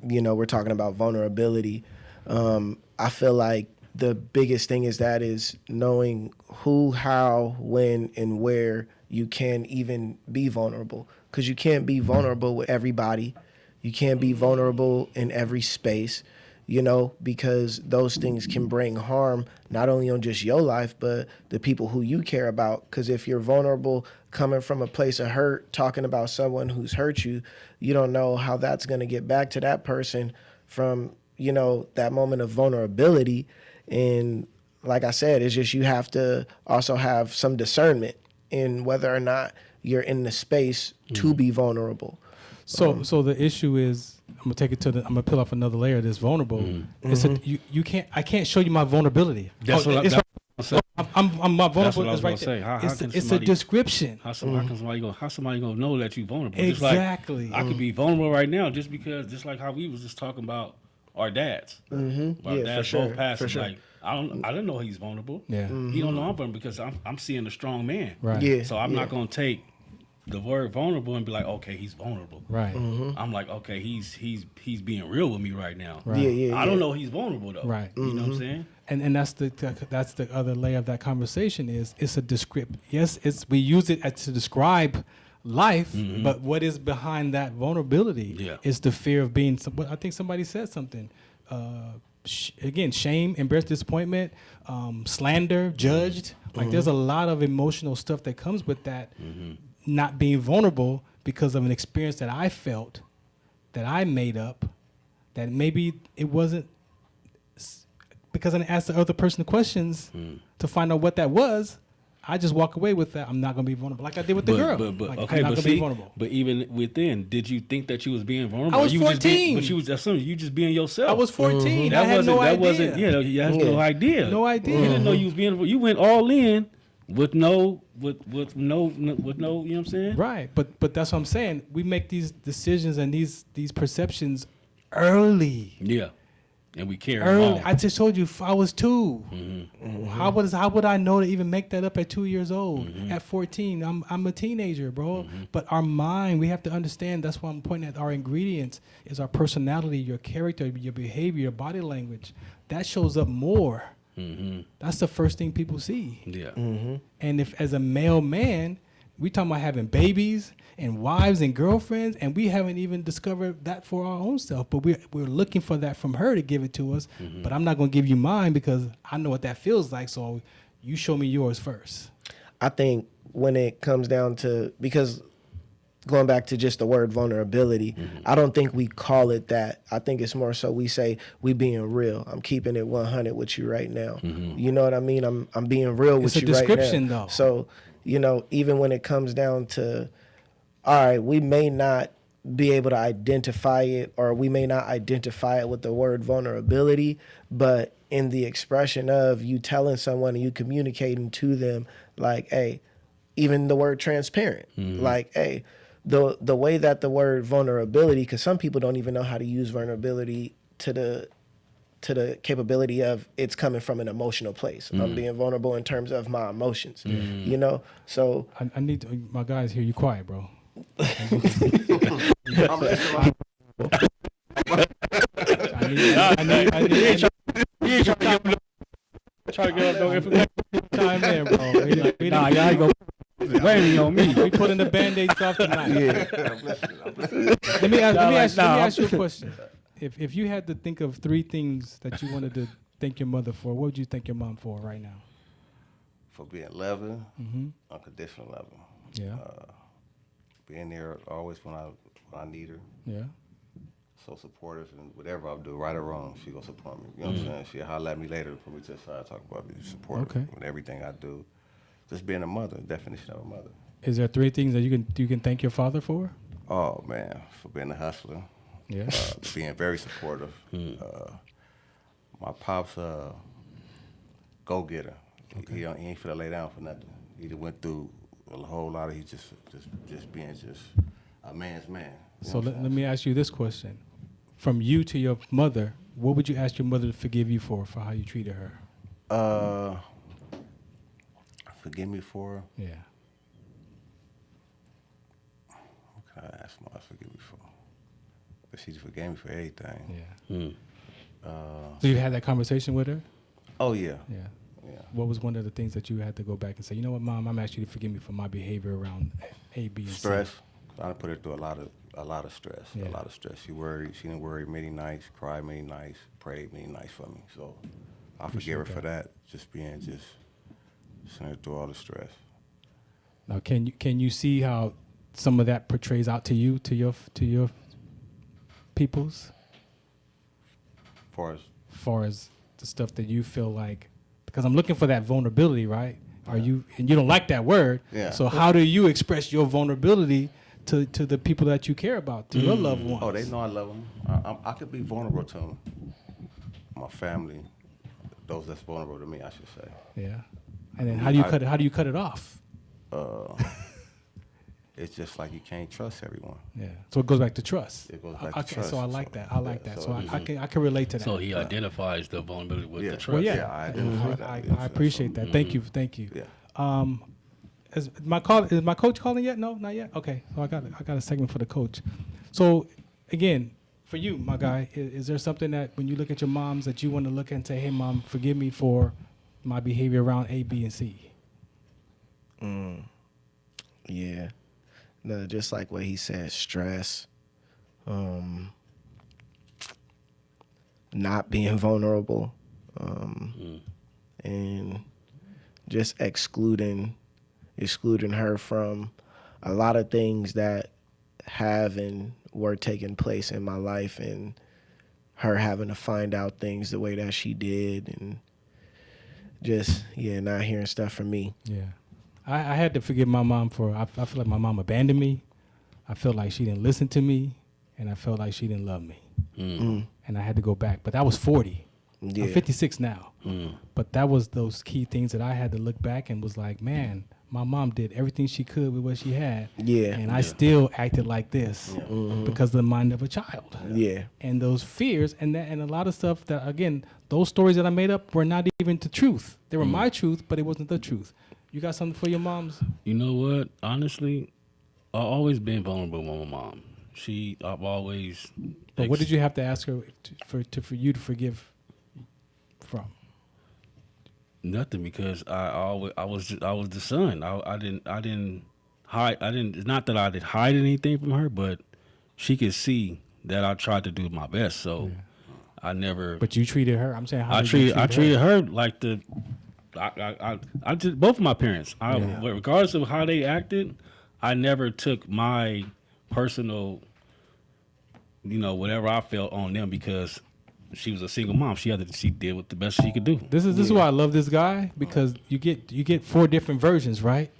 you know, we're talking about vulnerability, I feel like the biggest thing is knowing who, how, when, and where you can even be vulnerable. Because you can't be vulnerable with everybody. You can't be vulnerable in every space, you know, because those things can bring harm not only on just your life, but the people who you care about. Because if you're vulnerable coming from a place of hurt, talking about someone who's hurt you, you don't know how that's going to get back to that person from, you know, that moment of vulnerability. And like I said, it's just you have to also have some discernment in whether or not you're in the space to be vulnerable. So the issue is, I'm gonna take it I'm gonna peel off another layer that's vulnerable. It's I can't show you my vulnerability. That's what I'm my vulnerable. That's what I was is right say. there. It's a description. How somebody gonna know that you're vulnerable? Exactly. Just like, I could be vulnerable right now just like how we was just talking about our dads. Our dads both passed. Sure. Like I didn't know he's vulnerable. Yeah. He don't know I'm vulnerable because I'm seeing a strong man. Right. Yeah. So I'm not gonna take the word vulnerable and be like, okay, he's vulnerable. Right. I'm like, okay, he's being real with me right now. Right. Yeah. I don't know he's vulnerable though. Right. You know what I'm saying? And that's the other layer of that conversation is it's a descript. Yes, we use it to describe life, but what is behind that vulnerability? Yeah. Is the fear of being. I think somebody said something. Again, shame, embarrassment, disappointment, slander, judged. Like there's a lot of emotional stuff that comes with that. Not being vulnerable because of an experience that I felt, that I made up, that maybe it wasn't because I didn't ask the other person questions to find out what that was. I just walk away with that. I'm not gonna be vulnerable, like I did with the girl. I'm not gonna be vulnerable. But even within, did you think that you was being vulnerable? I was 14. But you just being yourself. I was 14. That I had no idea. You had no idea. No idea. You didn't know you was being. You went all in with no. You know what I'm saying? Right, but that's what I'm saying. We make these decisions and these perceptions early. Yeah, and we carry early. on. I just told you I was 2. How would I know to even make that up at 2 years old? At 14, I'm a teenager, bro. But our mind, we have to understand. That's why I'm pointing at our ingredients is our personality, your character, your behavior, your body language. That shows up more. That's the first thing people see. Yeah. And if as a male man, we talking about having babies and wives and girlfriends, and we haven't even discovered that for our own self, but we're looking for that from her to give it to us. But I'm not gonna give you mine because I know what that feels like. So you show me yours first. I think when it comes down to, because going back to just the word vulnerability, I don't think we call it that. I think it's more so we say we being real. I'm keeping it 100 with you right now. You know what I mean? I'm being real with you right now. It's a description though. So, you know, even when it comes down to, all right, we may not be able to identify it, or we may not identify it with the word vulnerability, but in the expression of you telling someone and you communicating to them, like, hey, even the word transparent, like, hey, the way that the word vulnerability, because some people don't even know how to use vulnerability to the capability of it's coming from an emotional place. I'm being vulnerable in terms of my emotions, you know? So I need to, my guys here. You quiet, bro. I need Try to get no information. time in, bro. Nah, y'all go waiting on me. We putting the band-aids off tonight. Let me ask you a question. If you had to think of 3 things that you wanted to thank your mother for, what would you thank your mom for right now? For being loving, unconditional loving. Yeah. Being there always when I need her. Yeah. So supportive, and whatever I do, right or wrong, she gonna support me. You know what I'm saying? She'll holler at me later when we just talk about me. Support with everything I do. Just being a mother, definition of a mother. Is there 3 things that you can thank your father for? Oh man, for being a hustler. Yeah. Being very supportive. My pops, go getter. Okay. He ain't finna lay down for nothing. He just went through a whole lot of. He just being a man's man. So let me ask you this question: from you to your mother, what would you ask your mother to forgive you for how you treated her? Forgive me for. Yeah. What can I ask my forgive me for? But she just forgave me for everything. Yeah. So you had that conversation with her? Oh yeah. Yeah. What was one of the things that you had to go back and say, you know what, Mom, I'm asking you to forgive me for my behavior around A, B, and C? Stress. I put her through a lot of stress. Yeah. A lot of stress. She didn't worry many nights, cried many nights, prayed many nights for me. So I forgive her for that. Sending her through all the stress. Now, can you see how some of that portrays out to you, to your peoples? Far as the stuff that you feel like, because I'm looking for that vulnerability, right? And you don't like that word. Yeah. So how do you express your vulnerability to the people that you care about, to your loved ones? Oh, they know I love them. I could be vulnerable to them. My family, those that's vulnerable to me, I should say. Yeah. And then how do you cut it off? It's just like you can't trust everyone. Yeah. So it goes back to trust. It goes back to trust. So I like that. I like that. So I can relate to that. So he identifies the vulnerability with the trust. Well, yeah. I identify that. I appreciate that. Thank you. Yeah. Is my coach calling yet? No, not yet. Okay. So I got a segment for the coach. So again, for you, my guy, is there something that when you look at your moms that you want to look at and say, hey, Mom, forgive me for my behavior around A, B, and C? yeah. No, just like what he said, stress, not being vulnerable, and just excluding her from a lot of things that have and were taking place in my life, and her having to find out things the way that she did, and just, not hearing stuff from me. Yeah. I had to forgive my mom for, I feel like my mom abandoned me. I felt like she didn't listen to me, and I felt like she didn't love me. And I had to go back. But that was 40. Yeah. I'm 56 now. But that was those key things that I had to look back and was like, man, my mom did everything she could with what she had. Yeah. And I still acted like this because of the mind of a child. Yeah. And those fears and a lot of stuff that, again, those stories that I made up were not even the truth. They were my truth, but it wasn't the truth. You got something for your moms? You know what? Honestly, I've always been vulnerable with my mom. I've always. But what did you have to ask her for you to forgive from? Nothing, because I was the son. I didn't hide. It's not that I did hide anything from her, but she could see that I tried to do my best. So I never. But you treated her. I'm saying, I treated her like I just both of my parents. Regardless of how they acted, I never took my personal, whatever I felt on them because she was a single mom. She did what the best she could do. This is why I love this guy, because you get 4 different versions, right?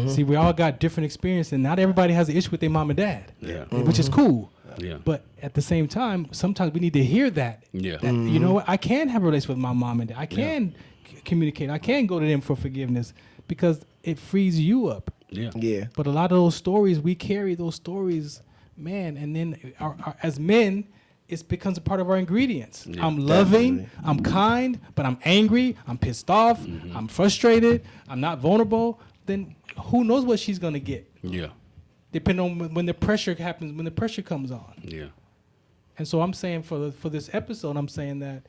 See, we all got different experience, and not everybody has an issue with their mom and dad, which is cool. Yeah. But at the same time, sometimes we need to hear that. Yeah. That, you know what? I can have a relationship with my mom and dad. I can communicate. I can go to them for forgiveness because it frees you up. Yeah. Yeah. But a lot of those stories, we carry those stories, man, and then as men, it becomes a part of our ingredients. Yeah, I'm loving, definitely. I'm kind, but I'm angry, I'm pissed off, I'm frustrated, I'm not vulnerable. Then who knows what she's gonna get? Yeah. Depending on when the pressure happens, when the pressure comes on. Yeah. And so I'm saying for this episode, I'm saying that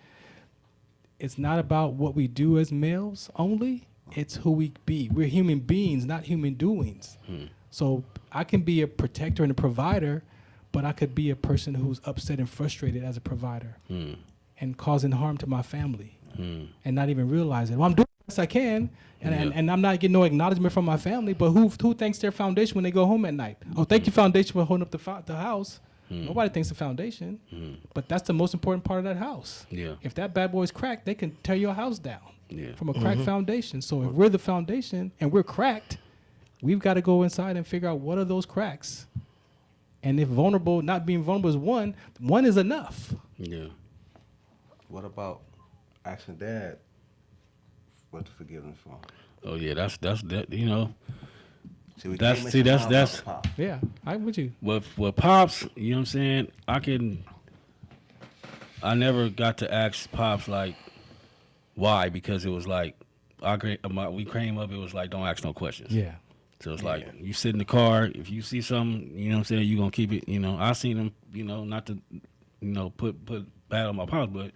it's not about what we do as males only. It's who we be. We're human beings, not human doings. So I can be a protector and a provider, but I could be a person who's upset and frustrated as a provider and causing harm to my family and not even realize it. Well, I'm doing the best I can, and I'm not getting no acknowledgement from my family, but who thanks their foundation when they go home at night? Oh, thank you, foundation, for holding up the house. Nobody thanks the foundation, but that's the most important part of that house. Yeah. If that bad boy's cracked, they can tear your house down Yeah. from a cracked foundation. So if we're the foundation and we're cracked, we've got to go inside and figure out what are those cracks. And if not being vulnerable is one is enough. Yeah. What about asking dad what to forgive him for? Oh yeah, that's See, we That's- can't see, mention that's- mom that's- without pop. Yeah, I'm with you. with pops, you know what I'm saying? I never got to ask pops like why, because it was like we came up, it was like don't ask no questions. Yeah. So it's like you sit in the car, if you see something, you know what I'm saying, you gonna keep it, I seen him, not to, put bad on my pops, but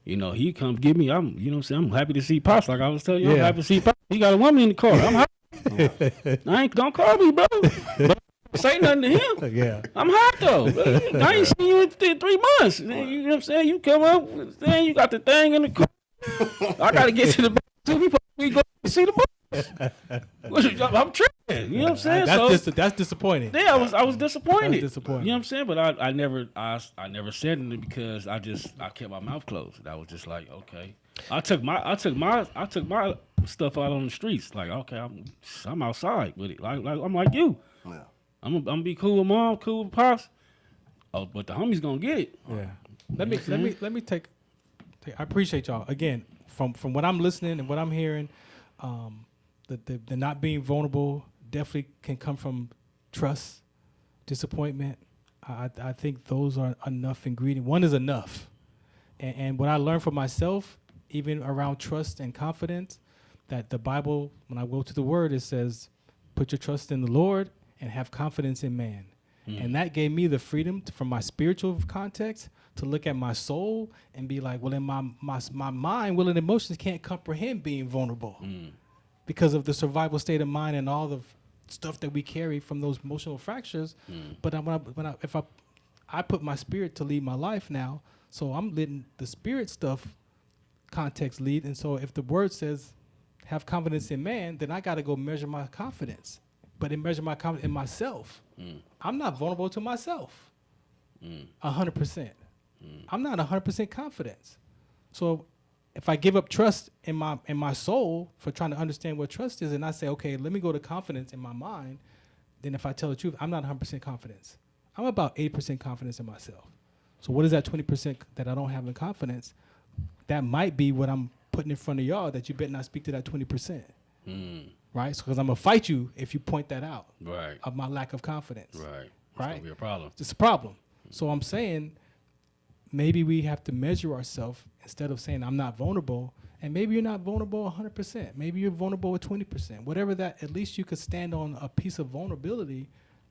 he come get me, I'm I'm happy to see pops, like I was telling you, I'm Yeah. happy to see pops. He got a woman in the car. I'm happy. Don't call me, bro. Don't say nothing to him. Yeah. I'm hot though. I ain't seen you in 3 months. You know what I'm saying? You come up, saying you got the thing in the car. I gotta get to the back too. We go see the boys. I'm tripping. You know what I'm saying? That's disappointing. Yeah, I was disappointed. That's disappointing. You know what I'm saying? But I never said anything because I kept my mouth closed. I was just like, okay. I took my stuff out on the streets. Like, okay, I'm outside with it. Like I'm like you. Yeah. I'm gonna be cool with mom, cool with pops. Oh, but the homie's gonna get it. Yeah. Let me take. I appreciate y'all again from what I'm listening and what I'm hearing. The not being vulnerable definitely can come from trust, disappointment. I think those are enough ingredients. One is enough. And what I learned for myself, even around trust and confidence, that the Bible, when I go to the Word, it says, put your trust in the Lord and have confidence in man. And that gave me the freedom from my spiritual context to look at my soul and be like, well, in my mind, will and emotions can't comprehend being vulnerable because of the survival state of mind and all the stuff that we carry from those emotional fractures. But if I put my spirit to lead my life now, so I'm letting the spirit stuff context lead. And so if the word says have confidence in man, then I got to go measure my confidence. But measure my confidence in myself. I'm not vulnerable to myself. 100%. I'm not 100% confidence. So if I give up trust in my soul for trying to understand what trust is, and I say, okay, let me go to confidence in my mind, then if I tell the truth, I'm not 100% confidence. I'm about 80% confidence in myself. So what is that 20% that I don't have in confidence? That might be what I'm putting in front of y'all, that you better not speak to that 20%. Right? So because I'm going to fight you if you point that out. Right. Of my lack of confidence. Right. It's Right? gonna be a problem. It's a problem. So I'm saying maybe we have to measure ourselves instead of saying I'm not vulnerable. And maybe you're not vulnerable 100%. Maybe you're vulnerable with 20%. Whatever that, at least you could stand on a piece of vulnerability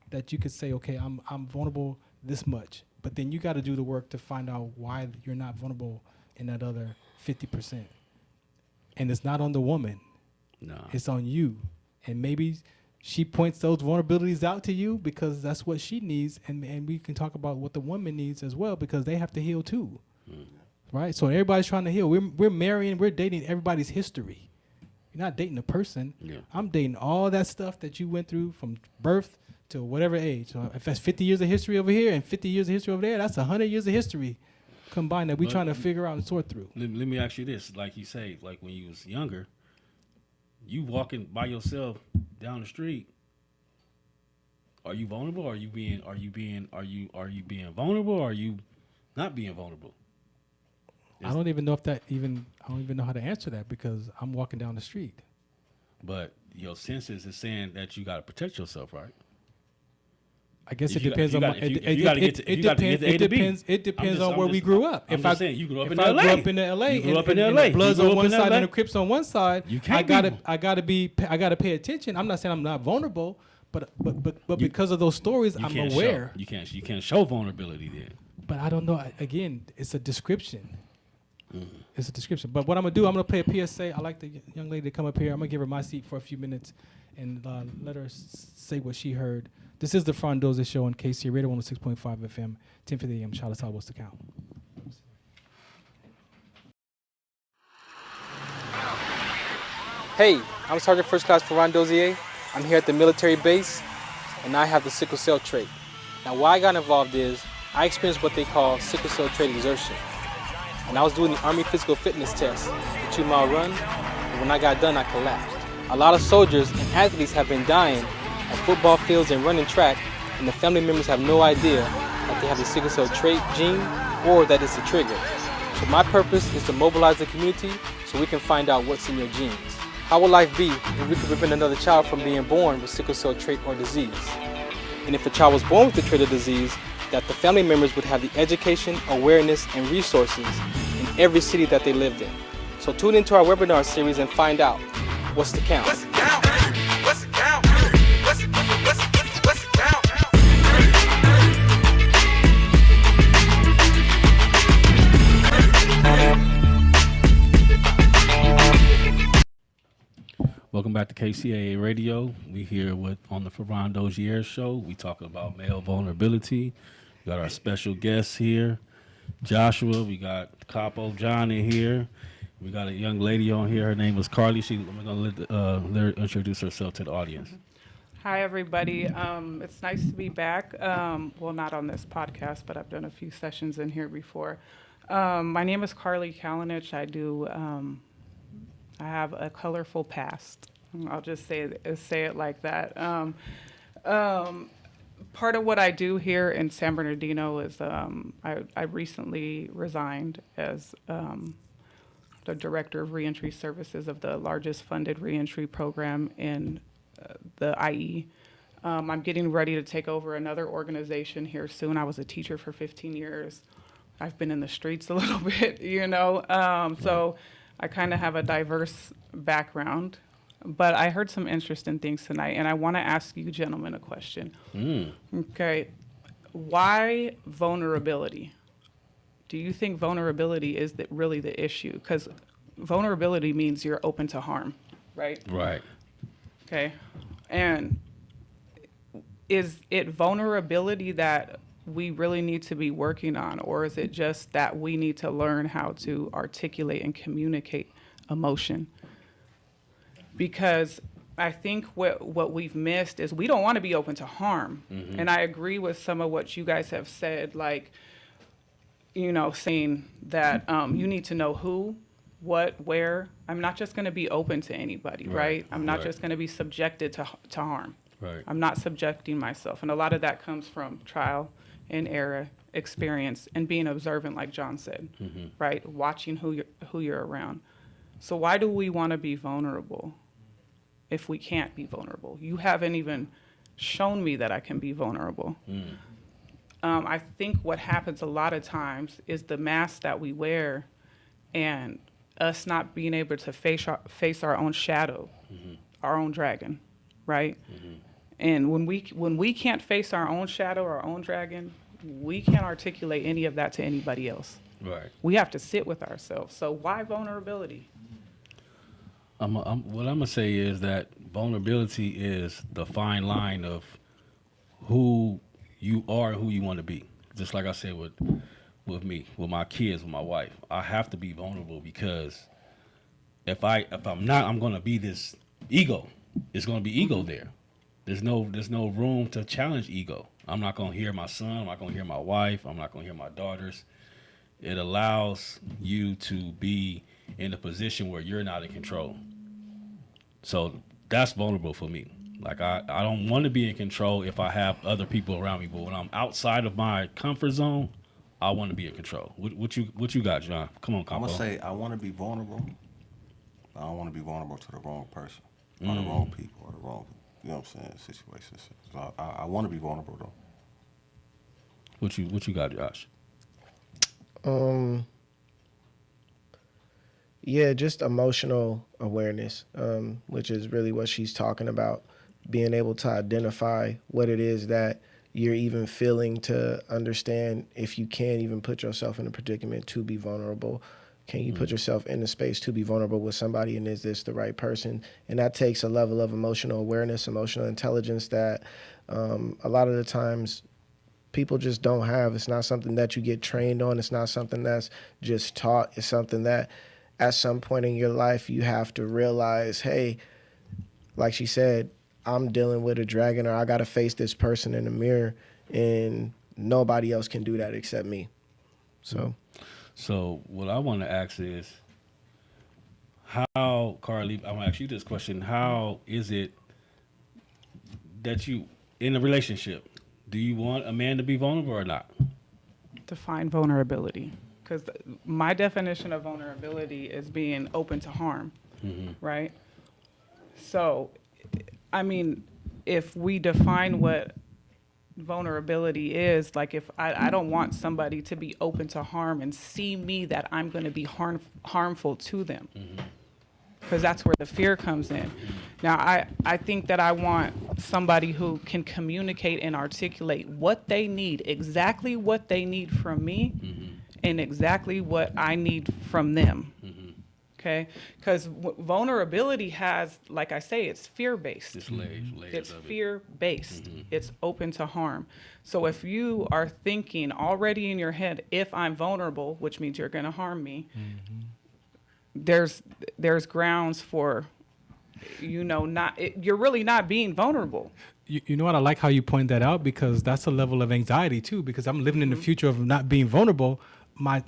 that you could say, okay, I'm vulnerable this much. But then you got to do the work to find out why you're not vulnerable in that other 50%. And it's not on the woman. No. It's on you. And maybe she points those vulnerabilities out to you because that's what she needs. And we can talk about what the woman needs as well, because they have to heal too. Right? So everybody's trying to heal. We're marrying, we're dating everybody's history. You're not dating a person. Yeah. I'm dating all that stuff that you went through from birth to whatever age. So if that's 50 years of history over here and 50 years of history over there, that's 100 years of history combined that we're trying to figure out and sort through. Let me ask you this: like you say, like when you was younger, you walking by yourself down the street. Are you vulnerable? Are you being vulnerable? Or are you not being vulnerable? I don't even know I don't even know how to answer that because I'm walking down the street. But your senses is saying that you got to protect yourself, right? I guess If it you depends got- on if you- if you gotta get to- if you gotta get to A to B. it depends I'm on where we grew up. I'm just saying, you grew up in I LA. grew up in LA, You grew up in and LA. the Bloods You grew on up one in side LA. and the Crips on one side. You can't I gotta pay attention. I'm not saying I'm not vulnerable, but because of those stories, I'm aware. You can't show vulnerability there. But I don't know. Again, it's a description. It's a description. But what I'm gonna do, I'm gonna play a PSA. I like the young lady to come up here. I'm gonna give her my seat for a few minutes and let her say what she heard. This is the Farron Dozier Show on KC Radio 106.5 FM, 10:50 a.m. Charlotte Southwest account. Hey, I'm Sergeant First Class Farron Dozier. I'm here at the military base, and I have the sickle cell trait. Now, why I got involved is I experienced what they call sickle cell trait exertion. And I was doing the Army physical fitness test, the 2-mile run, and when I got done, I collapsed. A lot of soldiers and athletes have been dying at football fields and running track, and the family members have no idea that they have the sickle cell trait gene or that it's a trigger. So my purpose is to mobilize the community so we can find out what's in your genes. How will life be if we could prevent another child from being born with sickle cell trait or disease? And if a child was born with the trait or disease, that the family members would have the education, awareness, and resources in every city that they lived in. So tune into our webinar series and find out what's the count. What's the count? What's the count? What's the count? Welcome back to KCAA Radio. We here on the Farron Dozier Show. We talking about male vulnerability. We got our special guests here, Joshua. We got Capo John in here. We got a young lady on here. Her name is Carly. We're gonna let her introduce herself to the audience. Hi, everybody. It's nice to be back. Well, not on this podcast, but I've done a few sessions in here before. My name is Carly Kalinich. I have a colorful past. I'll just say it like that. Part of what I do here in San Bernardino is I recently resigned as the Director of Reentry Services of the largest funded reentry program in the IE. I'm getting ready to take over another organization here soon. I was a teacher for 15 years. I've been in the streets a little bit, so I kind of have a diverse background. But I heard some interesting things tonight, and I want to ask you gentlemen a question. Okay, why vulnerability? Do you think vulnerability is really the issue? Because vulnerability means you're open to harm, right? Right. Okay, and is it vulnerability that we really need to be working on, or is it just that we need to learn how to articulate and communicate emotion? Because I think what we've missed is we don't want to be open to harm. Mm-hmm. And I agree with some of what you guys have said, like, saying that you need to know who, what, where. I'm not just going to be open to anybody, right? I'm not just going to be subjected to harm. Right. I'm not subjecting myself. And a lot of that comes from trial and error experience and being observant, like John said, right? Watching who you're around. So why do we want to be vulnerable if we can't be vulnerable? You haven't even shown me that I can be vulnerable. I think what happens a lot of times is the mask that we wear and us not being able to face our own shadow, our own dragon, right? And when we can't face our own shadow, our own dragon, we can't articulate any of that to anybody else. Right. We have to sit with ourselves. So why vulnerability? What I'm gonna say is that vulnerability is the fine line of who you are and who you want to be. Just like I said with me, with my kids, with my wife, I have to be vulnerable because if I'm not, I'm gonna be this ego. It's gonna be ego there. There's no room to challenge ego. I'm not gonna hear my son. I'm not gonna hear my wife. I'm not gonna hear my daughters. It allows you to be in a position where you're not in control. So that's vulnerable for me. Like I don't want to be in control if I have other people around me. But when I'm outside of my comfort zone, I want to be in control. What you got, John? Come on, I'm Combo. gonna say I want to be vulnerable. But I don't want to be vulnerable to the wrong person, or the wrong people, or the wrong, you know what I'm saying, situations. So I want to be vulnerable though. What you got, Josh? Yeah, just emotional awareness, which is really what she's talking about. Being able to identify what it is that you're even feeling, to understand if you can even put yourself in a predicament to be vulnerable. Can you put yourself in a space to be vulnerable with somebody, and is this the right person? And that takes a level of emotional awareness, emotional intelligence that a lot of the times people just don't have. It's not something that you get trained on. It's not something that's just taught. It's something that at some point in your life you have to realize, hey, like she said, I'm dealing with a dragon, or I got to face this person in the mirror, and nobody else can do that except me. So what I want to ask is, how, Carly, I'm gonna ask you this question: how is it that you, in a relationship, do you want a man to be vulnerable or not? Define vulnerability, because my definition of vulnerability is being open to harm, right? So, I mean, if we define what vulnerability is, like if I don't want somebody to be open to harm and see me that I'm going to be harmful to them, because that's where the fear comes in. Now, I think that I want somebody who can communicate and articulate what they need, exactly what they need from me, and exactly what I need from them. Okay? Because vulnerability has, like I say, it's fear-based. It's layers It's of it. fear-based. It's open to harm. So if you are thinking already in your head, if I'm vulnerable, which means you're going to harm me, there's grounds for, you're really not being vulnerable. You know what? I like how you point that out, because that's a level of anxiety too. Because I'm living in the future of not being vulnerable. My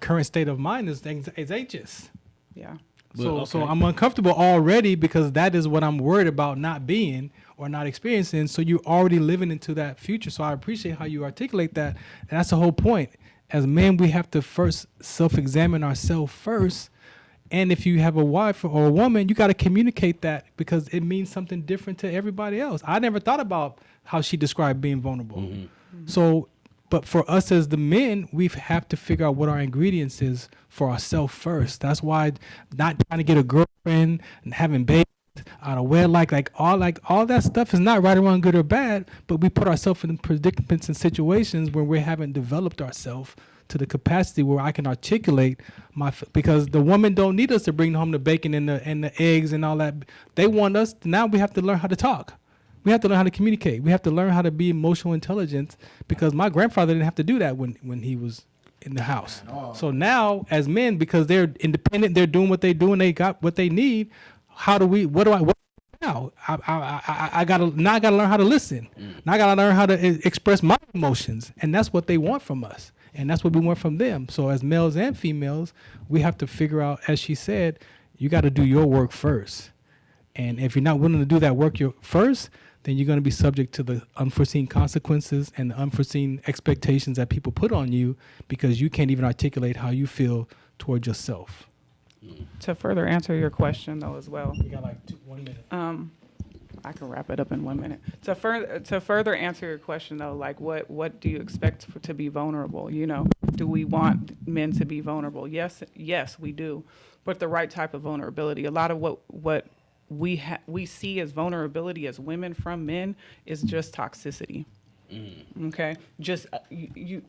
current state of mind is anxious. Yeah. So I'm uncomfortable already, because that is what I'm worried about not being or not experiencing. So you're already living into that future. So I appreciate how you articulate that. And that's the whole point. As men, we have to first self-examine ourselves first. And if you have a wife or a woman, you got to communicate that, because it means something different to everybody else. I never thought about how she described being vulnerable. So, but for us as the men, we have to figure out what our ingredients is for ourselves first. That's why not trying to get a girlfriend and having babies out of wedlock, like all that stuff is not right or wrong, good or bad, but we put ourselves in predicaments and situations where we haven't developed ourselves to the capacity where I can articulate because the woman don't need us to bring home the bacon and the eggs and all that. They want us. Now we have to learn how to talk. We have to learn how to communicate. We have to learn how to be emotional intelligence, because my grandfather didn't have to do that when he was in the house. So now as men, because they're independent, they're doing what they do and they got what they need. What do I now? I gotta learn how to listen. Now I gotta learn how to express my emotions, and that's what they want from us. And that's what we want from them. So as males and females, we have to figure out, as she said, you got to do your work first. And if you're not willing to do that work first, then you're going to be subject to the unforeseen consequences and the unforeseen expectations that people put on you, because you can't even articulate how you feel toward yourself. To further answer your question, though, as well. We got like 1 minute. I can wrap it up in 1 minute. To further answer your question, though, like what do you expect to be vulnerable? Do we want men to be vulnerable? Yes, we do, but the right type of vulnerability. A lot of what we see as vulnerability as women from men is just toxicity. Okay, just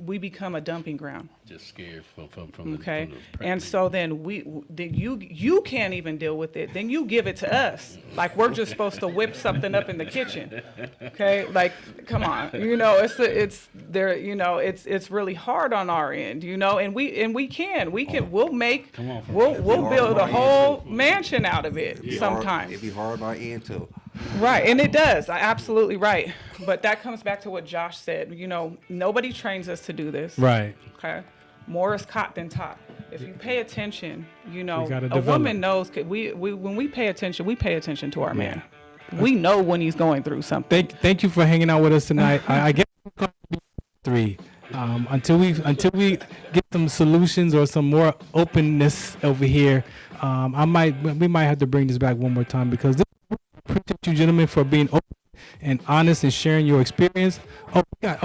we become a dumping ground. Just scared from Okay, from the and so then you can't even deal with it. Then you give it to us, like we're just supposed to whip something up in the kitchen. Okay, like come on, it's there. It's really hard on our end, and we'll build a whole mansion out of it sometimes. It'd be hard on our end too. Right, and it does. Absolutely right. But that comes back to what Josh said. Nobody trains us to do this. Right. Okay. More is caught than taught. If you pay attention, gotta a develop. woman knows. When we pay attention to our man. We know when he's going through something. Thank you for hanging out with us tonight. I guess we're gonna be 3 until we get some solutions or some more openness over here. We might have to bring this back one more time because appreciate you gentlemen for being open and honest and sharing your experience. Oh God!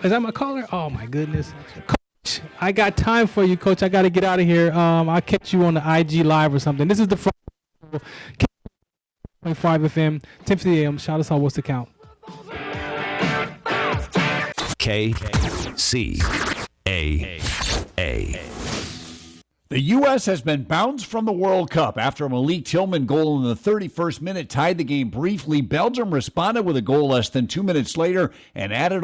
Is that my caller? Oh my goodness, Coach! I got time for you, Coach. I got to get out of here. I'll catch you on the IG live or something. This is the 5 FM, 10:50 a.m. Shout us out. What's the count? KCAA. The U.S. has been bounced from the World Cup after a Malik Tillman goal in the 31st minute tied the game briefly. Belgium responded with a goal less than 2 minutes later and added on.